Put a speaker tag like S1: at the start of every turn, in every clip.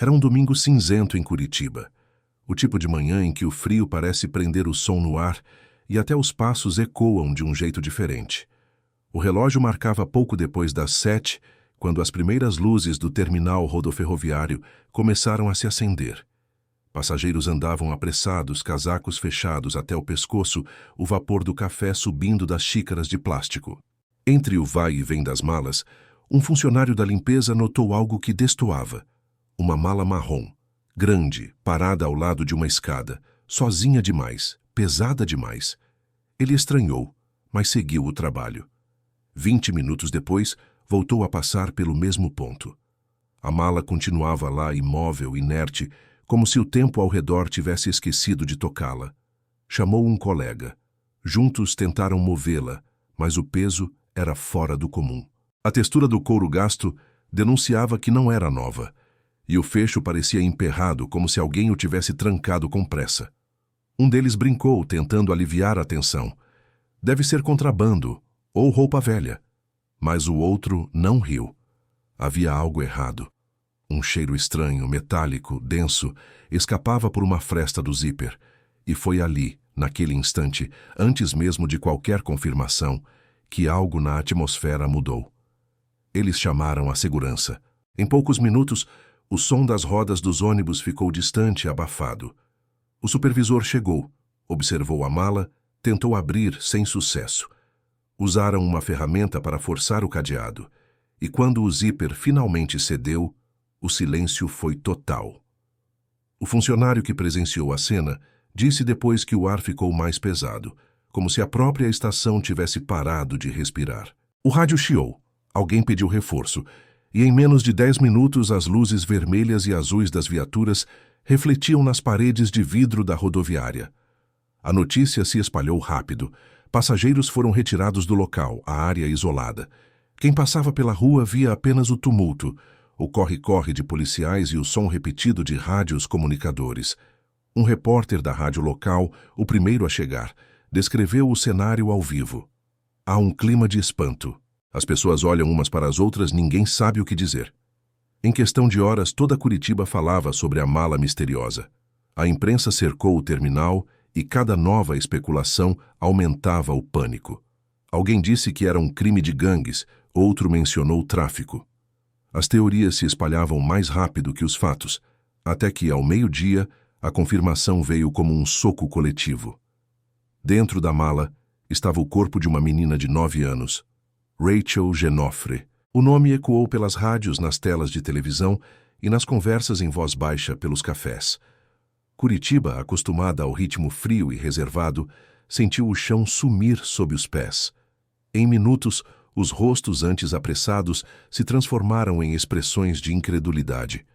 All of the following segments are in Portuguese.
S1: Era um domingo cinzento em Curitiba, o tipo de manhã em que o frio parece prender o som no ar e até os passos ecoam de um jeito diferente. O relógio marcava pouco depois das 7, quando as primeiras luzes do terminal rodoferroviário começaram a se acender. Passageiros andavam apressados, casacos fechados até o pescoço, o vapor do café subindo das xícaras de plástico. Entre o vai e vem das malas, um funcionário da limpeza notou algo que destoava. Uma mala marrom, grande, parada ao lado de uma escada, sozinha demais, pesada demais. Ele estranhou, mas seguiu o trabalho. 20 minutos depois, voltou a passar pelo mesmo ponto. A mala continuava lá imóvel, inerte, como se o tempo ao redor tivesse esquecido de tocá-la. Chamou um colega. Juntos tentaram movê-la, mas o peso era fora do comum. A textura do couro gasto denunciava que não era nova, e o fecho parecia emperrado, como se alguém o tivesse trancado com pressa. Um deles brincou, tentando aliviar a tensão. Deve ser contrabando ou roupa velha. Mas o outro não riu. Havia algo errado. Um cheiro estranho, metálico, denso, escapava por uma fresta do zíper, e foi ali, naquele instante, antes mesmo de qualquer confirmação, que algo na atmosfera mudou. Eles chamaram a segurança. Em poucos minutos, o som das rodas dos ônibus ficou distante e abafado. O supervisor chegou, observou a mala, tentou abrir sem sucesso. Usaram uma ferramenta para forçar o cadeado, e quando o zíper finalmente cedeu, o silêncio foi total. O funcionário que presenciou a cena disse depois que o ar ficou mais pesado, como se a própria estação tivesse parado de respirar. O rádio chiou, alguém pediu reforço, e em menos de 10 minutos as luzes vermelhas e azuis das viaturas refletiam nas paredes de vidro da rodoviária. A notícia se espalhou rápido. Passageiros foram retirados do local, a área isolada. Quem passava pela rua via apenas o tumulto, o corre-corre de policiais e o som repetido de rádios comunicadores. Um repórter da rádio local, o primeiro a chegar, descreveu o cenário ao vivo. Há um clima de espanto. As pessoas olham umas para as outras, ninguém sabe o que dizer. Em questão de horas, toda Curitiba falava sobre a mala misteriosa. A imprensa cercou o terminal e cada nova especulação aumentava o pânico. Alguém disse que era um crime de gangues, outro mencionou tráfico. As teorias se espalhavam mais rápido que os fatos, até que, ao meio-dia, a confirmação veio como um soco coletivo. Dentro da mala estava o corpo de uma menina de 9 anos, Rachel Genofre. O nome ecoou pelas rádios, nas telas de televisão e nas conversas em voz baixa pelos cafés. Curitiba, acostumada ao ritmo frio e reservado, sentiu o chão sumir sob os pés. Em minutos, os rostos antes apressados se transformaram em expressões de incredulidade.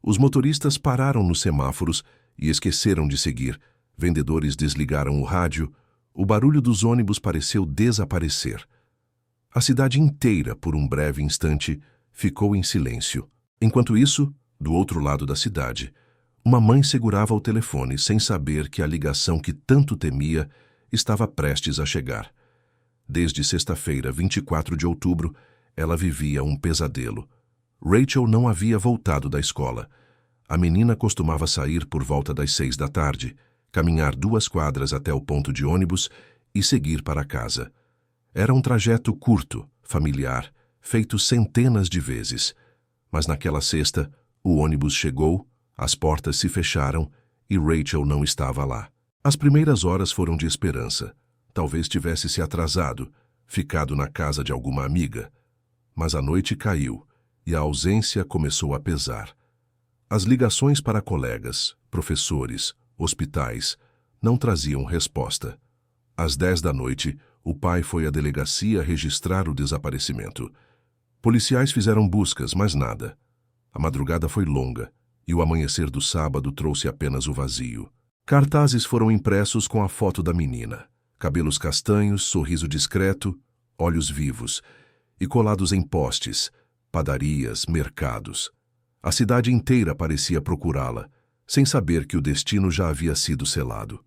S1: Os motoristas pararam nos semáforos e esqueceram de seguir. Vendedores desligaram o rádio. O barulho dos ônibus pareceu desaparecer. A cidade inteira, por um breve instante, ficou em silêncio. Enquanto isso, do outro lado da cidade, uma mãe segurava o telefone sem saber que a ligação que tanto temia estava prestes a chegar. Desde sexta-feira, 24 de outubro, ela vivia um pesadelo. Rachel não havia voltado da escola. A menina costumava sair por volta das 6 da tarde, caminhar 2 quadras até o ponto de ônibus e seguir para casa. Era um trajeto curto, familiar, feito centenas de vezes. Mas naquela sexta, o ônibus chegou, as portas se fecharam e Rachel não estava lá. As primeiras horas foram de esperança. Talvez tivesse se atrasado, ficado na casa de alguma amiga. Mas a noite caiu e a ausência começou a pesar. As ligações para colegas, professores, hospitais não traziam resposta. Às 10 da noite, o pai foi à delegacia registrar o desaparecimento. Policiais fizeram buscas, mas nada. A madrugada foi longa e o amanhecer do sábado trouxe apenas o vazio. Cartazes foram impressos com a foto da menina. Cabelos castanhos, sorriso discreto, olhos vivos, e colados em postes, padarias, mercados. A cidade inteira parecia procurá-la, sem saber que o destino já havia sido selado.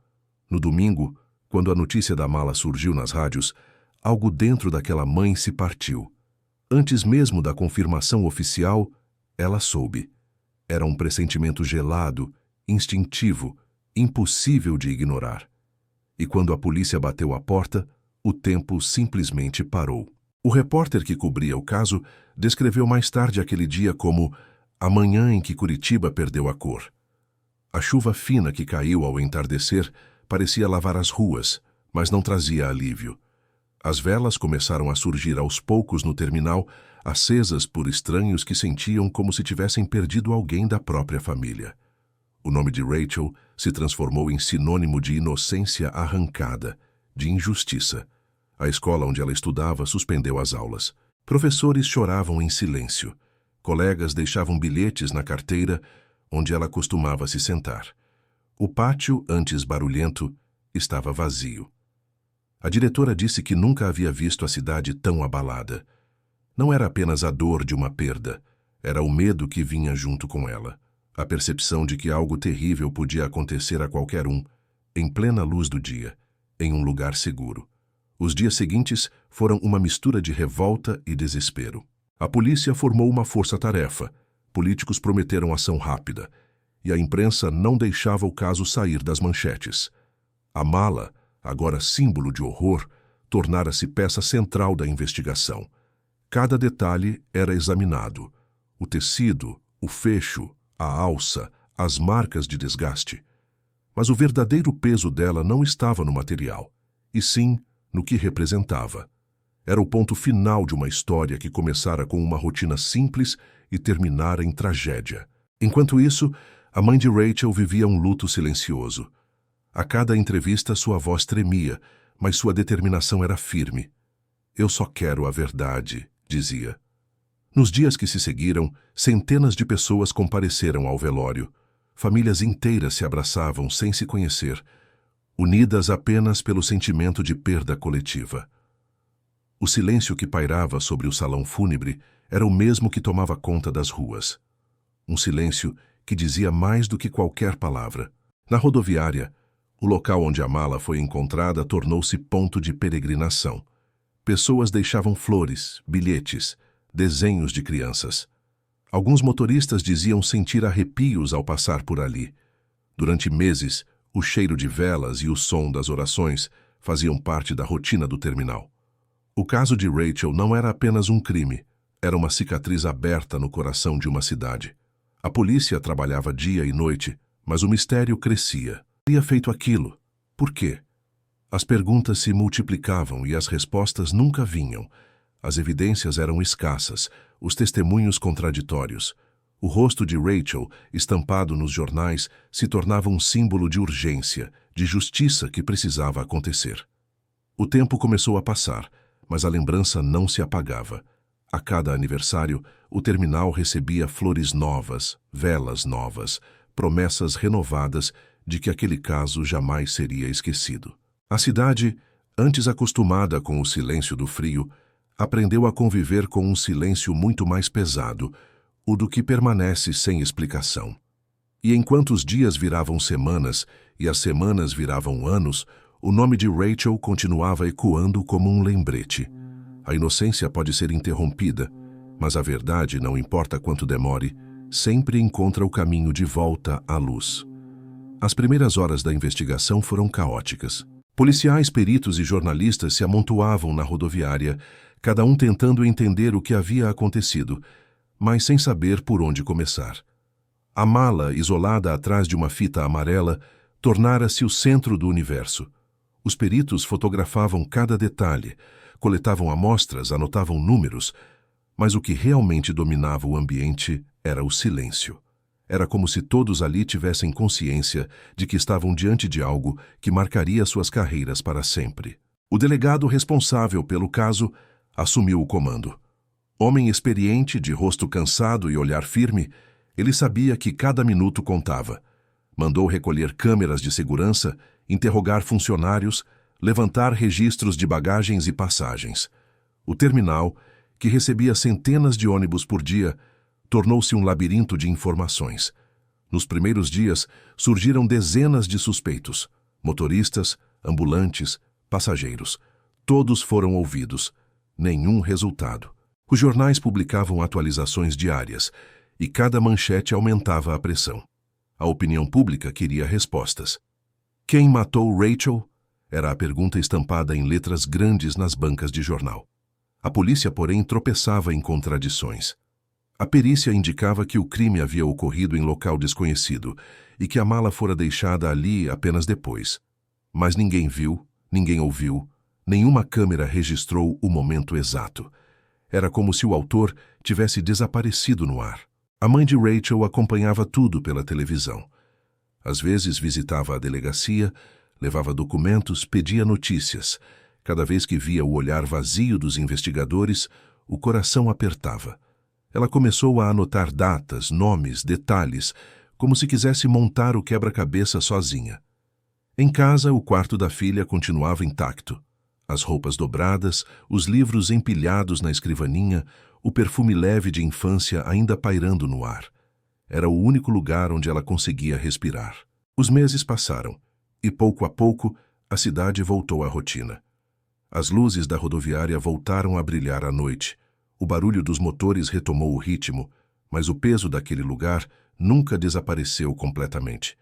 S1: No domingo, quando a notícia da mala surgiu nas rádios, algo dentro daquela mãe se partiu. Antes mesmo da confirmação oficial, ela soube. Era um pressentimento gelado, instintivo, impossível de ignorar. E quando a polícia bateu à porta, o tempo simplesmente parou. O repórter que cobria o caso descreveu mais tarde aquele dia como a manhã em que Curitiba perdeu a cor. A chuva fina que caiu ao entardecer parecia lavar as ruas, mas não trazia alívio. As velas começaram a surgir aos poucos no terminal, acesas por estranhos que sentiam como se tivessem perdido alguém da própria família. O nome de Rachel se transformou em sinônimo de inocência arrancada, de injustiça. A escola onde ela estudava suspendeu as aulas. Professores choravam em silêncio. Colegas deixavam bilhetes na carteira onde ela costumava se sentar. O pátio, antes barulhento, estava vazio. A diretora disse que nunca havia visto a cidade tão abalada. Não era apenas a dor de uma perda, era o medo que vinha junto com ela. A percepção de que algo terrível podia acontecer a qualquer um, em plena luz do dia, em um lugar seguro. Os dias seguintes foram uma mistura de revolta e desespero. A polícia formou uma força-tarefa, políticos prometeram ação rápida, e a imprensa não deixava o caso sair das manchetes. A mala, agora símbolo de horror, tornara-se peça central da investigação. Cada detalhe era examinado. O tecido, o fecho, a alça, as marcas de desgaste. Mas o verdadeiro peso dela não estava no material, e sim no que representava. Era o ponto final de uma história que começara com uma rotina simples e terminara em tragédia. Enquanto isso, a mãe de Rachel vivia um luto silencioso. A cada entrevista sua voz tremia, mas sua determinação era firme. "Eu só quero a verdade", dizia. Nos dias que se seguiram, centenas de pessoas compareceram ao velório. Famílias inteiras se abraçavam sem se conhecer, unidas apenas pelo sentimento de perda coletiva. O silêncio que pairava sobre o salão fúnebre era o mesmo que tomava conta das ruas. Um silêncio que dizia mais do que qualquer palavra. Na rodoviária, o local onde a mala foi encontrada tornou-se ponto de peregrinação. Pessoas deixavam flores, bilhetes, desenhos de crianças. Alguns motoristas diziam sentir arrepios ao passar por ali. Durante meses, o cheiro de velas e o som das orações faziam parte da rotina do terminal. O caso de Rachel não era apenas um crime, era uma cicatriz aberta no coração de uma cidade. A polícia trabalhava dia e noite, mas o mistério crescia. Teria feito aquilo? Por quê? As perguntas se multiplicavam e as respostas nunca vinham. As evidências eram escassas, os testemunhos contraditórios. O rosto de Rachel, estampado nos jornais, se tornava um símbolo de urgência, de justiça que precisava acontecer. O tempo começou a passar, mas a lembrança não se apagava. A cada aniversário, o terminal recebia flores novas, velas novas, promessas renovadas de que aquele caso jamais seria esquecido. A cidade, antes acostumada com o silêncio do frio, aprendeu a conviver com um silêncio muito mais pesado, o do que permanece sem explicação. E enquanto os dias viravam semanas e as semanas viravam anos, o nome de Rachel continuava ecoando como um lembrete. A inocência pode ser interrompida, mas a verdade, não importa quanto demore, sempre encontra o caminho de volta à luz. As primeiras horas da investigação foram caóticas. Policiais, peritos e jornalistas se amontoavam na rodoviária, cada um tentando entender o que havia acontecido, mas sem saber por onde começar. A mala, isolada atrás de uma fita amarela, tornara-se o centro do universo. Os peritos fotografavam cada detalhe, coletavam amostras, anotavam números, mas o que realmente dominava o ambiente era o silêncio. Era como se todos ali tivessem consciência de que estavam diante de algo que marcaria suas carreiras para sempre. O delegado responsável pelo caso assumiu o comando. Homem experiente, de rosto cansado e olhar firme, ele sabia que cada minuto contava. Mandou recolher câmeras de segurança, interrogar funcionários, levantar registros de bagagens e passagens. O terminal, que recebia centenas de ônibus por dia, tornou-se um labirinto de informações. Nos primeiros dias, surgiram dezenas de suspeitos, motoristas, ambulantes, passageiros. Todos foram ouvidos. Nenhum resultado. Os jornais publicavam atualizações diárias, e cada manchete aumentava a pressão. A opinião pública queria respostas. Quem matou Rachel? Era a pergunta estampada em letras grandes nas bancas de jornal. A polícia, porém, tropeçava em contradições. A perícia indicava que o crime havia ocorrido em local desconhecido e que a mala fora deixada ali apenas depois. Mas ninguém viu, ninguém ouviu, nenhuma câmera registrou o momento exato. Era como se o autor tivesse desaparecido no ar. A mãe de Rachel acompanhava tudo pela televisão. Às vezes visitava a delegacia, levava documentos, pedia notícias. Cada vez que via o olhar vazio dos investigadores, o coração apertava. Ela começou a anotar datas, nomes, detalhes, como se quisesse montar o quebra-cabeça sozinha. Em casa, o quarto da filha continuava intacto. As roupas dobradas, os livros empilhados na escrivaninha, o perfume leve de infância ainda pairando no ar. Era o único lugar onde ela conseguia respirar. Os meses passaram, e pouco a pouco, a cidade voltou à rotina. As luzes da rodoviária voltaram a brilhar à noite. O barulho dos motores retomou o ritmo, mas o peso daquele lugar nunca desapareceu completamente.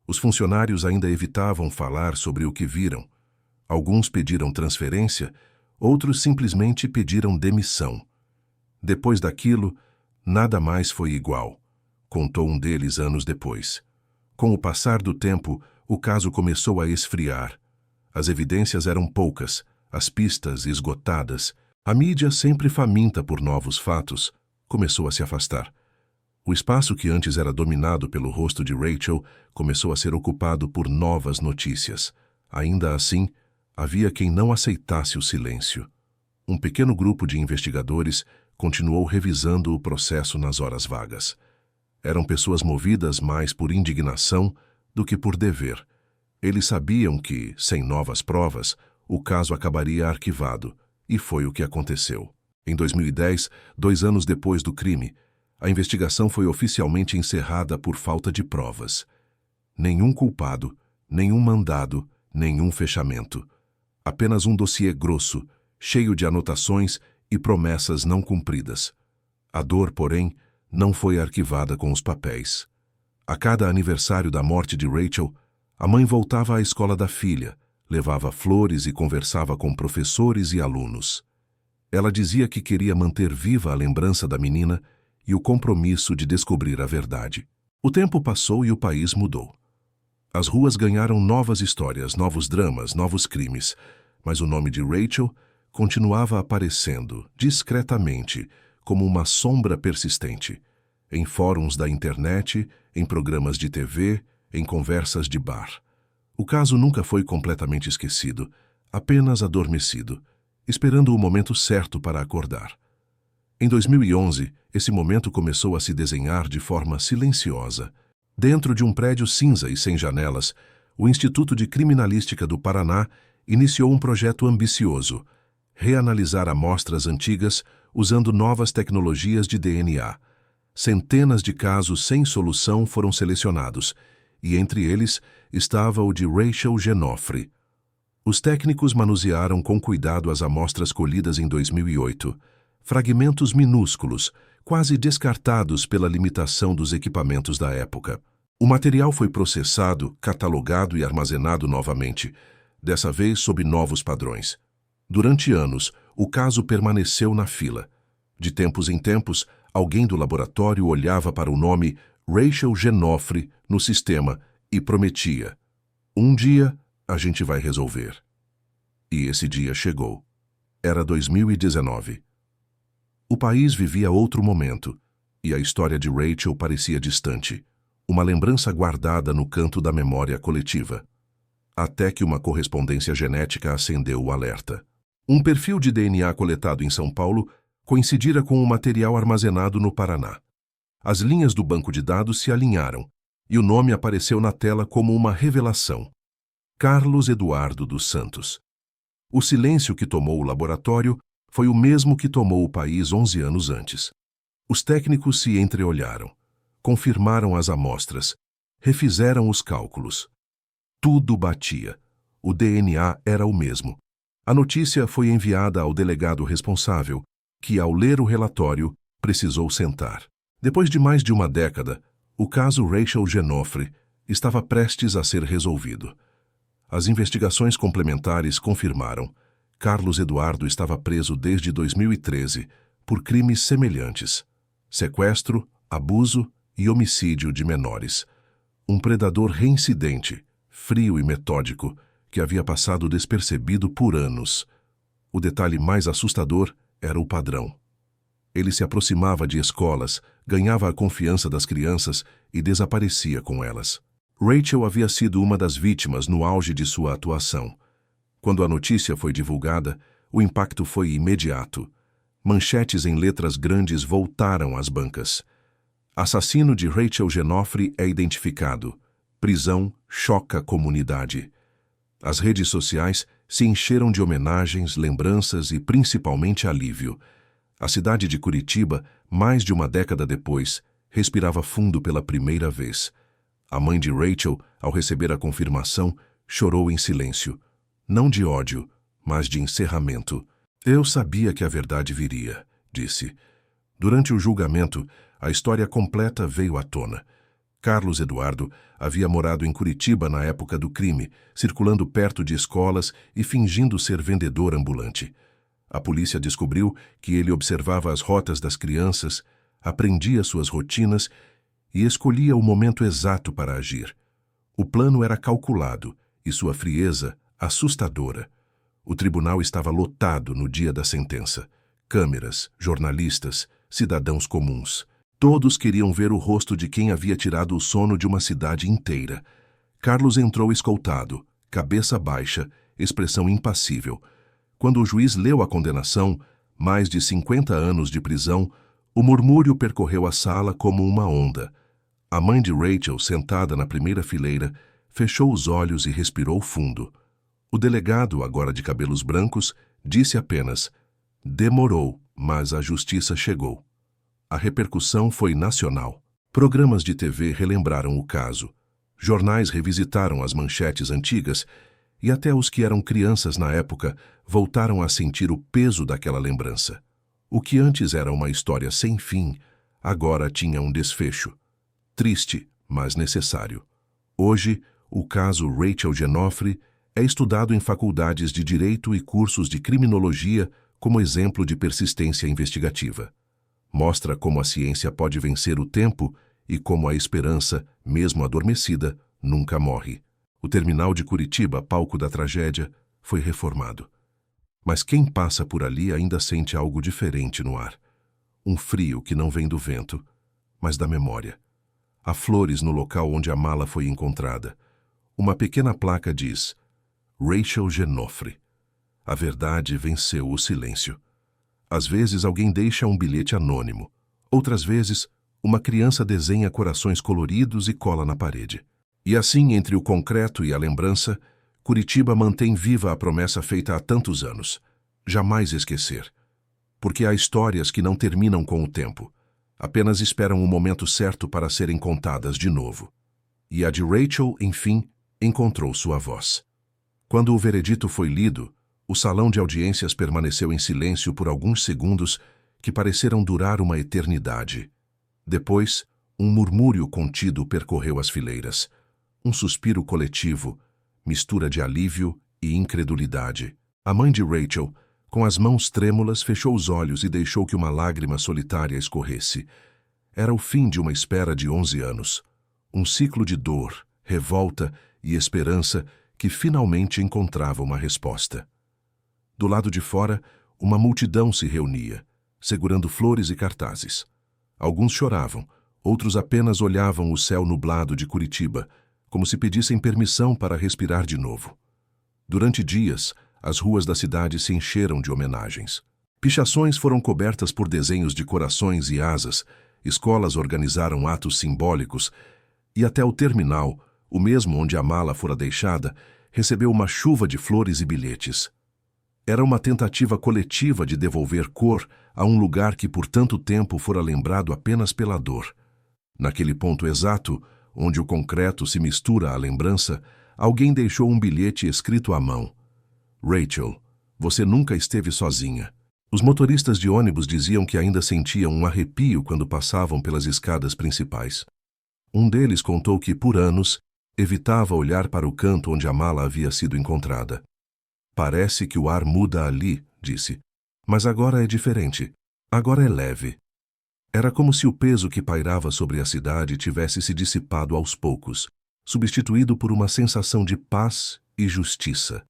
S1: Os funcionários ainda evitavam falar sobre o que viram. Alguns pediram transferência, outros simplesmente pediram demissão. Depois daquilo, nada mais foi igual, contou um deles anos depois. Com o passar do tempo, o caso começou a esfriar. As evidências eram poucas, as pistas esgotadas. A mídia, sempre faminta por novos fatos, começou a se afastar. O espaço que antes era dominado pelo rosto de Rachel começou a ser ocupado por novas notícias. Ainda assim, havia quem não aceitasse o silêncio. Um pequeno grupo de investigadores continuou revisando o processo nas horas vagas. Eram pessoas movidas mais por indignação do que por dever. Eles sabiam que, sem novas provas, o caso acabaria arquivado, e foi o que aconteceu. Em 2010, 2 anos depois do crime, a investigação foi oficialmente encerrada por falta de provas. Nenhum culpado, nenhum mandado, nenhum fechamento. Apenas um dossiê grosso, cheio de anotações e promessas não cumpridas. A dor, porém, não foi arquivada com os papéis. A cada aniversário da morte de Rachel, a mãe voltava à escola da filha, levava flores e conversava com professores e alunos. Ela dizia que queria manter viva a lembrança da menina e o compromisso de descobrir a verdade. O tempo passou e o país mudou. As ruas ganharam novas histórias, novos dramas, novos crimes, mas o nome de Rachel continuava aparecendo, discretamente, como uma sombra persistente, em fóruns da internet, em programas de TV, em conversas de bar. O caso nunca foi completamente esquecido, apenas adormecido, esperando o momento certo para acordar. Em 2011, esse momento começou a se desenhar de forma silenciosa. Dentro de um prédio cinza e sem janelas, o Instituto de Criminalística do Paraná iniciou um projeto ambicioso: reanalisar amostras antigas usando novas tecnologias de DNA. Centenas de casos sem solução foram selecionados, e entre eles estava o de Rachel Genoffre. Os técnicos manusearam com cuidado as amostras colhidas em 2008, fragmentos minúsculos, quase descartados pela limitação dos equipamentos da época. O material foi processado, catalogado e armazenado novamente, dessa vez sob novos padrões. Durante anos, o caso permaneceu na fila. De tempos em tempos, alguém do laboratório olhava para o nome Rachel Genoffre no sistema e prometia: um dia a gente vai resolver. E esse dia chegou. Era 2019. O país vivia outro momento, e a história de Rachel parecia distante, uma lembrança guardada no canto da memória coletiva. Até que uma correspondência genética acendeu o alerta. Um perfil de DNA coletado em São Paulo coincidira com o material armazenado no Paraná. As linhas do banco de dados se alinharam, e o nome apareceu na tela como uma revelação: Carlos Eduardo dos Santos. O silêncio que tomou o laboratório foi o mesmo que tomou o país 11 anos antes. Os técnicos se entreolharam, confirmaram as amostras, refizeram os cálculos. Tudo batia. O DNA era o mesmo. A notícia foi enviada ao delegado responsável, que, ao ler o relatório, precisou sentar. Depois de mais de uma década, o caso Rachel Genofre estava prestes a ser resolvido. As investigações complementares confirmaram: Carlos Eduardo estava preso desde 2013 por crimes semelhantes: sequestro, abuso e homicídio de menores. Um predador reincidente, frio e metódico, que havia passado despercebido por anos. O detalhe mais assustador era o padrão. Ele se aproximava de escolas, ganhava a confiança das crianças e desaparecia com elas. Rachel havia sido uma das vítimas no auge de sua atuação. Quando a notícia foi divulgada, o impacto foi imediato. Manchetes em letras grandes voltaram às bancas. Assassino de Rachel Genofre é identificado. Prisão choca comunidade. As redes sociais se encheram de homenagens, lembranças e principalmente alívio. A cidade de Curitiba, mais de uma década depois, respirava fundo pela primeira vez. A mãe de Rachel, ao receber a confirmação, chorou em silêncio. Não de ódio, mas de encerramento. Eu sabia que a verdade viria, disse. Durante o julgamento, a história completa veio à tona. Carlos Eduardo havia morado em Curitiba na época do crime, circulando perto de escolas e fingindo ser vendedor ambulante. A polícia descobriu que ele observava as rotas das crianças, aprendia suas rotinas e escolhia o momento exato para agir. O plano era calculado e sua frieza assustadora. O tribunal estava lotado no dia da sentença. Câmeras, jornalistas, cidadãos comuns. Todos queriam ver o rosto de quem havia tirado o sono de uma cidade inteira. Carlos entrou escoltado, cabeça baixa, expressão impassível. Quando o juiz leu a condenação, mais de 50 anos de prisão, o murmúrio percorreu a sala como uma onda. A mãe de Rachel, sentada na primeira fileira, fechou os olhos e respirou fundo. O delegado, agora de cabelos brancos, disse apenas: "Demorou, mas a justiça chegou." A repercussão foi nacional. Programas de TV relembraram o caso. Jornais revisitaram as manchetes antigas e até os que eram crianças na época voltaram a sentir o peso daquela lembrança. O que antes era uma história sem fim, agora tinha um desfecho. Triste, mas necessário. Hoje, o caso Rachel Genofre é estudado em faculdades de Direito e cursos de Criminologia como exemplo de persistência investigativa. Mostra como a ciência pode vencer o tempo e como a esperança, mesmo adormecida, nunca morre. O terminal de Curitiba, palco da tragédia, foi reformado. Mas quem passa por ali ainda sente algo diferente no ar. Um frio que não vem do vento, mas da memória. Há flores no local onde a mala foi encontrada. Uma pequena placa diz: Rachel Genofre. A verdade venceu o silêncio. Às vezes alguém deixa um bilhete anônimo. Outras vezes, uma criança desenha corações coloridos e cola na parede. E assim, entre o concreto e a lembrança, Curitiba mantém viva a promessa feita há tantos anos: jamais esquecer. Porque há histórias que não terminam com o tempo, apenas esperam o momento certo para serem contadas de novo. E a de Rachel, enfim, encontrou sua voz. Quando o veredito foi lido, o salão de audiências permaneceu em silêncio por alguns segundos que pareceram durar uma eternidade. Depois, um murmúrio contido percorreu as fileiras. Um suspiro coletivo, mistura de alívio e incredulidade. A mãe de Rachel, com as mãos trêmulas, fechou os olhos e deixou que uma lágrima solitária escorresse. Era o fim de uma espera de 11 anos. Um ciclo de dor, revolta e esperança que finalmente encontrava uma resposta. Do lado de fora, uma multidão se reunia, segurando flores e cartazes. Alguns choravam, outros apenas olhavam o céu nublado de Curitiba, como se pedissem permissão para respirar de novo. Durante dias, as ruas da cidade se encheram de homenagens. Pichações foram cobertas por desenhos de corações e asas, escolas organizaram atos simbólicos, e até o terminal, o mesmo onde a mala fora deixada, recebeu uma chuva de flores e bilhetes. Era uma tentativa coletiva de devolver cor a um lugar que por tanto tempo fora lembrado apenas pela dor. Naquele ponto exato, onde o concreto se mistura à lembrança, alguém deixou um bilhete escrito à mão: Rachel, você nunca esteve sozinha. Os motoristas de ônibus diziam que ainda sentiam um arrepio quando passavam pelas escadas principais. Um deles contou que, por anos, evitava olhar para o canto onde a mala havia sido encontrada. Parece que o ar muda ali, disse. Mas agora é diferente. Agora é leve. Era como se o peso que pairava sobre a cidade tivesse se dissipado aos poucos, substituído por uma sensação de paz e justiça.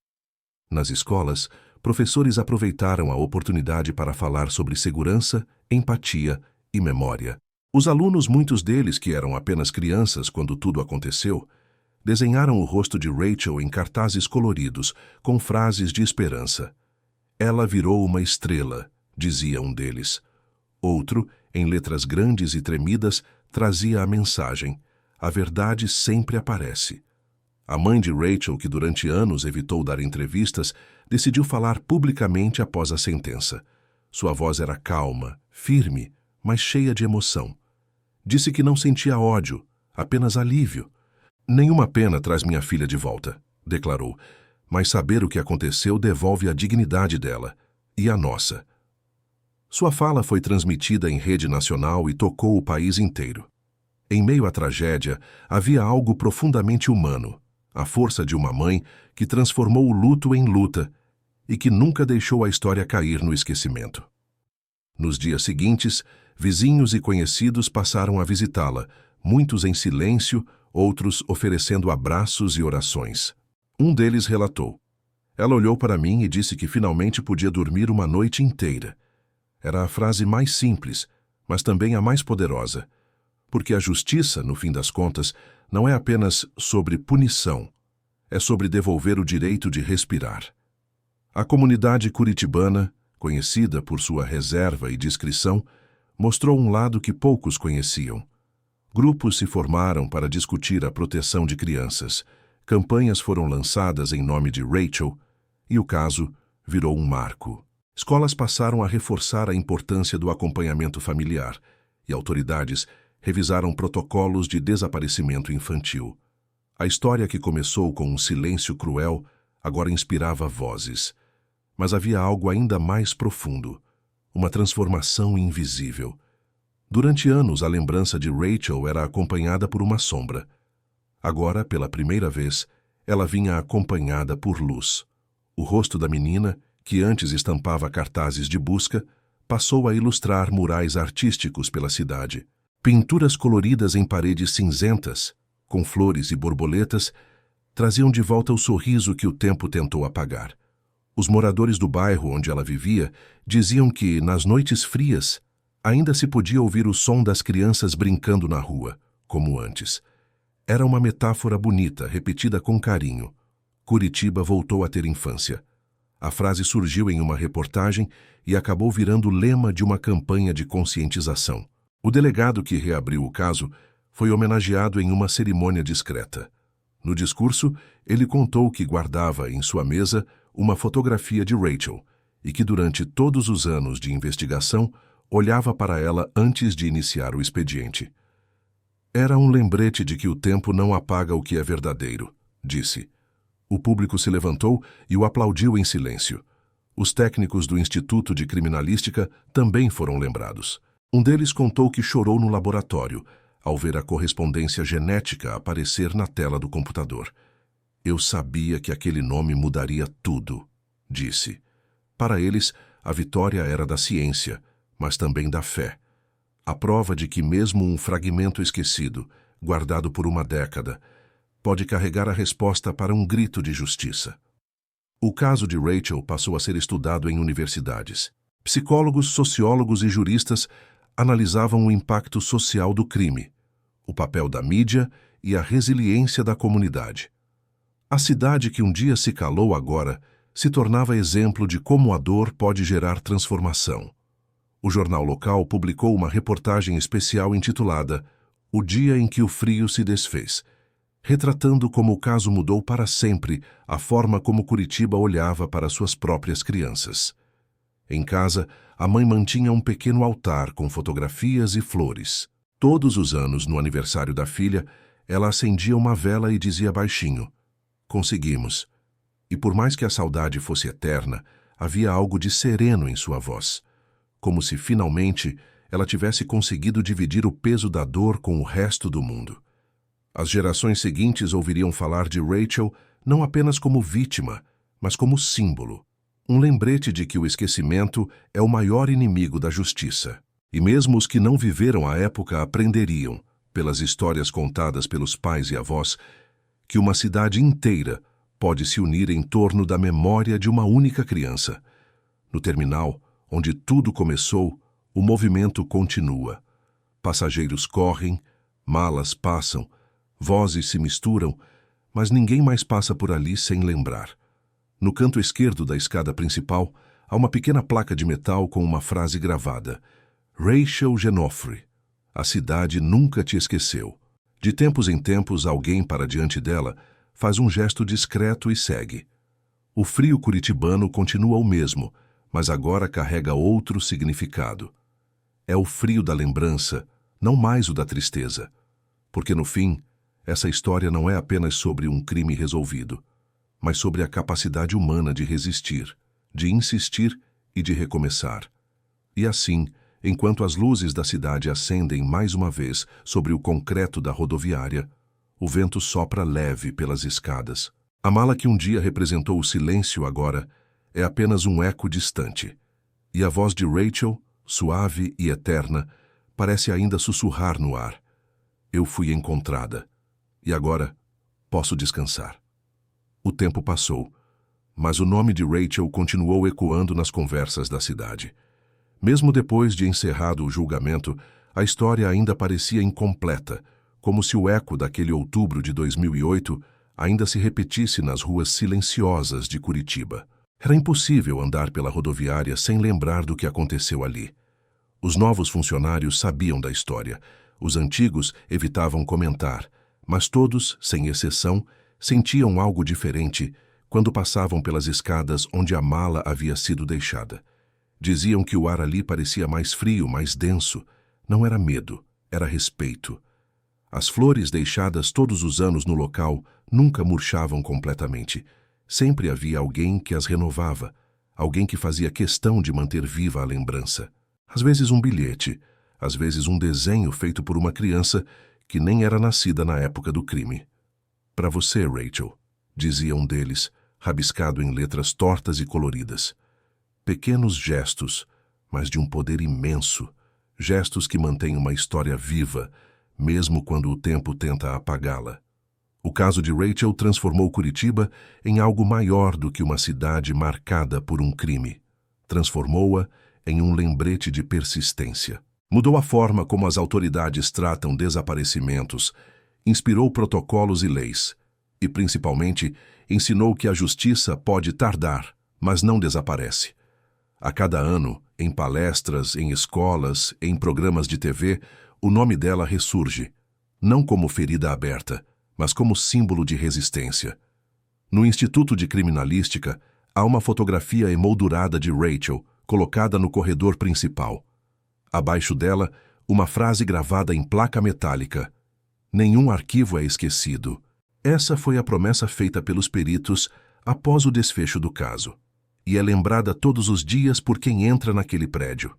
S1: Nas escolas, professores aproveitaram a oportunidade para falar sobre segurança, empatia e memória. Os alunos, muitos deles que eram apenas crianças quando tudo aconteceu, desenharam o rosto de Rachel em cartazes coloridos, com frases de esperança. Ela virou uma estrela, dizia um deles. Outro, em letras grandes e tremidas, trazia a mensagem: a verdade sempre aparece. A mãe de Rachel, que durante anos evitou dar entrevistas, decidiu falar publicamente após a sentença. Sua voz era calma, firme, mas cheia de emoção. Disse que não sentia ódio, apenas alívio. Nenhuma pena traz minha filha de volta, declarou, mas saber o que aconteceu devolve a dignidade dela, e a nossa. Sua fala foi transmitida em rede nacional e tocou o país inteiro. Em meio à tragédia, havia algo profundamente humano, a força de uma mãe que transformou o luto em luta e que nunca deixou a história cair no esquecimento. Nos dias seguintes, vizinhos e conhecidos passaram a visitá-la, muitos em silêncio, outros oferecendo abraços e orações. Um deles relatou: ela olhou para mim e disse que finalmente podia dormir uma noite inteira. Era a frase mais simples, mas também a mais poderosa, porque a justiça, no fim das contas, não é apenas sobre punição, é sobre devolver o direito de respirar. A comunidade curitibana, conhecida por sua reserva e discrição, mostrou um lado que poucos conheciam. Grupos se formaram para discutir a proteção de crianças, campanhas foram lançadas em nome de Rachel, e o caso virou um marco. Escolas passaram a reforçar a importância do acompanhamento familiar, e autoridades revisaram protocolos de desaparecimento infantil. A história que começou com um silêncio cruel agora inspirava vozes. Mas havia algo ainda mais profundo, uma transformação invisível. Durante anos, a lembrança de Rachel era acompanhada por uma sombra. Agora, pela primeira vez, ela vinha acompanhada por luz. O rosto da menina, que antes estampava cartazes de busca, passou a ilustrar murais artísticos pela cidade. Pinturas coloridas em paredes cinzentas, com flores e borboletas, traziam de volta o sorriso que o tempo tentou apagar. Os moradores do bairro onde ela vivia diziam que, nas noites frias, ainda se podia ouvir o som das crianças brincando na rua, como antes. Era uma metáfora bonita, repetida com carinho. Curitiba voltou a ter infância. A frase surgiu em uma reportagem e acabou virando o lema de uma campanha de conscientização. O delegado que reabriu o caso foi homenageado em uma cerimônia discreta. No discurso, ele contou que guardava em sua mesa uma fotografia de Rachel e que durante todos os anos de investigação olhava para ela antes de iniciar o expediente. Era um lembrete de que o tempo não apaga o que é verdadeiro, disse. O público se levantou e o aplaudiu em silêncio. Os técnicos do Instituto de Criminalística também foram lembrados. Um deles contou que chorou no laboratório, ao ver a correspondência genética aparecer na tela do computador. Eu sabia que aquele nome mudaria tudo, disse. Para eles, a vitória era da ciência, mas também da fé. A prova de que mesmo um fragmento esquecido, guardado por uma década, pode carregar a resposta para um grito de justiça. O caso de Rachel passou a ser estudado em universidades. Psicólogos, sociólogos e juristas analisavam o impacto social do crime, o papel da mídia e a resiliência da comunidade. A cidade que um dia se calou agora se tornava exemplo de como a dor pode gerar transformação. O jornal local publicou uma reportagem especial intitulada O Dia em que o Frio se Desfez, retratando como o caso mudou para sempre a forma como Curitiba olhava para suas próprias crianças. Em casa, a mãe mantinha um pequeno altar com fotografias e flores. Todos os anos, no aniversário da filha, ela acendia uma vela e dizia baixinho: "Conseguimos." E por mais que a saudade fosse eterna, havia algo de sereno em sua voz, como se finalmente ela tivesse conseguido dividir o peso da dor com o resto do mundo. As gerações seguintes ouviriam falar de Rachel não apenas como vítima, mas como símbolo, um lembrete de que o esquecimento é o maior inimigo da justiça. E mesmo os que não viveram a época aprenderiam, pelas histórias contadas pelos pais e avós, que uma cidade inteira pode se unir em torno da memória de uma única criança. No terminal, onde tudo começou, o movimento continua. Passageiros correm, malas passam, vozes se misturam, mas ninguém mais passa por ali sem lembrar. No canto esquerdo da escada principal, há uma pequena placa de metal com uma frase gravada: Rachel Genoffre, a cidade nunca te esqueceu. De tempos em tempos, alguém para diante dela, faz um gesto discreto e segue. O frio curitibano continua o mesmo, mas agora carrega outro significado. É o frio da lembrança, não mais o da tristeza. Porque no fim, essa história não é apenas sobre um crime resolvido, mas sobre a capacidade humana de resistir, de insistir e de recomeçar. E assim, enquanto as luzes da cidade acendem mais uma vez sobre o concreto da rodoviária, o vento sopra leve pelas escadas. A mala que um dia representou o silêncio agora é apenas um eco distante. E a voz de Rachel, suave e eterna, parece ainda sussurrar no ar. Eu fui encontrada. E agora posso descansar. O tempo passou, mas o nome de Rachel continuou ecoando nas conversas da cidade. Mesmo depois de encerrado o julgamento, a história ainda parecia incompleta, como se o eco daquele outubro de 2008 ainda se repetisse nas ruas silenciosas de Curitiba. Era impossível andar pela rodoviária sem lembrar do que aconteceu ali. Os novos funcionários sabiam da história, os antigos evitavam comentar, mas todos, sem exceção, sentiam algo diferente quando passavam pelas escadas onde a mala havia sido deixada. Diziam que o ar ali parecia mais frio, mais denso. Não era medo, era respeito. As flores deixadas todos os anos no local nunca murchavam completamente. Sempre havia alguém que as renovava, alguém que fazia questão de manter viva a lembrança. Às vezes um bilhete, às vezes um desenho feito por uma criança que nem era nascida na época do crime. Para você, Rachel, dizia um deles, rabiscado em letras tortas e coloridas. Pequenos gestos, mas de um poder imenso, gestos que mantêm uma história viva, mesmo quando o tempo tenta apagá-la. O caso de Rachel transformou Curitiba em algo maior do que uma cidade marcada por um crime. Transformou-a em um lembrete de persistência. Mudou a forma como as autoridades tratam desaparecimentos, inspirou protocolos e leis, e, principalmente, ensinou que a justiça pode tardar, mas não desaparece. A cada ano, em palestras, em escolas, em programas de TV, o nome dela ressurge, não como ferida aberta, mas como símbolo de resistência. No Instituto de Criminalística, há uma fotografia emoldurada de Rachel, colocada no corredor principal. Abaixo dela, uma frase gravada em placa metálica: nenhum arquivo é esquecido. Essa foi a promessa feita pelos peritos após o desfecho do caso, e é lembrada todos os dias por quem entra naquele prédio.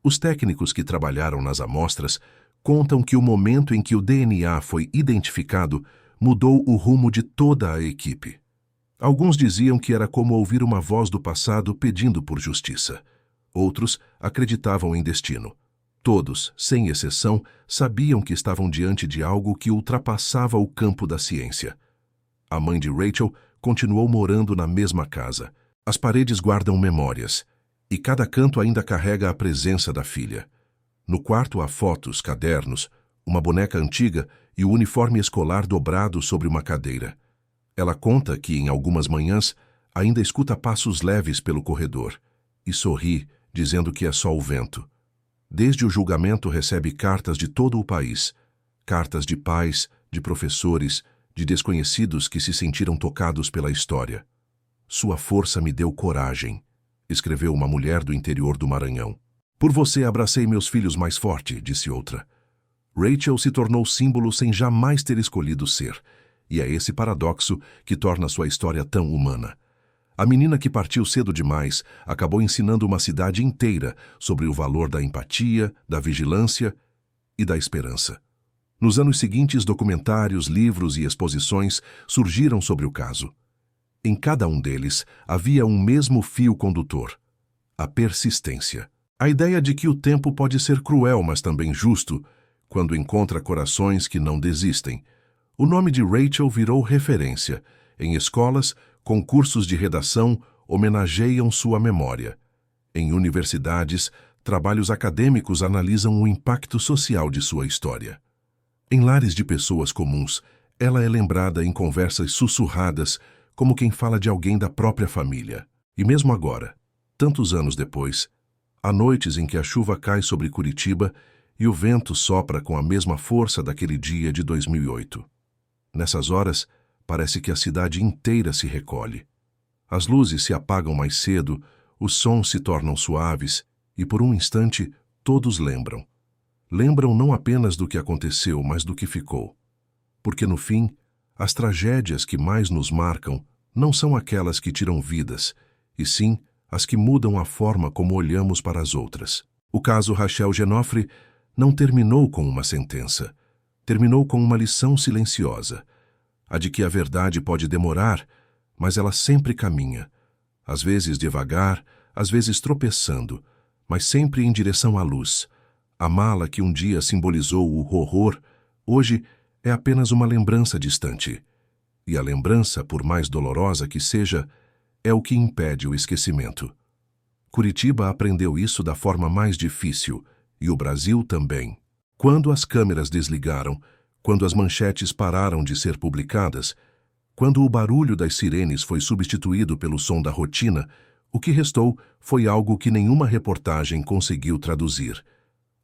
S1: Os técnicos que trabalharam nas amostras contam que o momento em que o DNA foi identificado mudou o rumo de toda a equipe. Alguns diziam que era como ouvir uma voz do passado pedindo por justiça. Outros acreditavam em destino. Todos, sem exceção, sabiam que estavam diante de algo que ultrapassava o campo da ciência. A mãe de Rachel continuou morando na mesma casa. As paredes guardam memórias, e cada canto ainda carrega a presença da filha. No quarto há fotos, cadernos, uma boneca antiga e o uniforme escolar dobrado sobre uma cadeira. Ela conta que, em algumas manhãs, ainda escuta passos leves pelo corredor e sorri, dizendo que é só o vento. Desde o julgamento recebe cartas de todo o país, cartas de pais, de professores, de desconhecidos que se sentiram tocados pela história. Sua força me deu coragem, escreveu uma mulher do interior do Maranhão. Por você abracei meus filhos mais forte, disse outra. Rachel se tornou símbolo sem jamais ter escolhido ser, e é esse paradoxo que torna sua história tão humana. A menina que partiu cedo demais acabou ensinando uma cidade inteira sobre o valor da empatia, da vigilância e da esperança. Nos anos seguintes, documentários, livros e exposições surgiram sobre o caso. Em cada um deles havia um mesmo fio condutor: a persistência. A ideia de que o tempo pode ser cruel, mas também justo, quando encontra corações que não desistem. O nome de Rachel virou referência. Em escolas, concursos de redação homenageiam sua memória. Em universidades, trabalhos acadêmicos analisam o impacto social de sua história. Em lares de pessoas comuns, ela é lembrada em conversas sussurradas, como quem fala de alguém da própria família. E mesmo agora, tantos anos depois, há noites em que a chuva cai sobre Curitiba e o vento sopra com a mesma força daquele dia de 2008. Nessas horas, parece que a cidade inteira se recolhe. As luzes se apagam mais cedo, os sons se tornam suaves e, por um instante, todos lembram. Lembram não apenas do que aconteceu, mas do que ficou. Porque, no fim, as tragédias que mais nos marcam não são aquelas que tiram vidas, e sim as que mudam a forma como olhamos para as outras. O caso Rachel Genofre não terminou com uma sentença. Terminou com uma lição silenciosa. A de que a verdade pode demorar, mas ela sempre caminha. Às vezes devagar, às vezes tropeçando, mas sempre em direção à luz. A mala que um dia simbolizou o horror, hoje é apenas uma lembrança distante. E a lembrança, por mais dolorosa que seja, é o que impede o esquecimento. Curitiba aprendeu isso da forma mais difícil, e o Brasil também. Quando as câmeras desligaram, quando as manchetes pararam de ser publicadas, quando o barulho das sirenes foi substituído pelo som da rotina, o que restou foi algo que nenhuma reportagem conseguiu traduzir.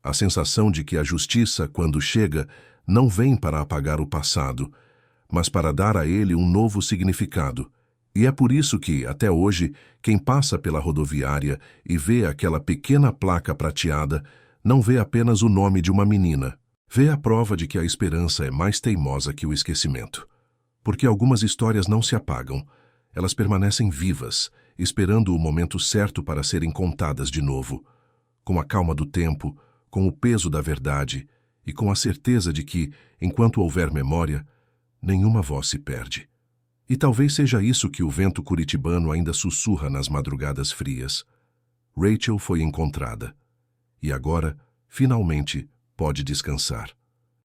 S1: A sensação de que a justiça, quando chega, não vem para apagar o passado, mas para dar a ele um novo significado. E é por isso que, até hoje, quem passa pela rodoviária e vê aquela pequena placa prateada, não vê apenas o nome de uma menina. Vê a prova de que a esperança é mais teimosa que o esquecimento. Porque algumas histórias não se apagam, elas permanecem vivas, esperando o momento certo para serem contadas de novo, com a calma do tempo, com o peso da verdade e com a certeza de que, enquanto houver memória, nenhuma voz se perde. E talvez seja isso que o vento curitibano ainda sussurra nas madrugadas frias. Rachel foi encontrada. E agora, finalmente, pode descansar.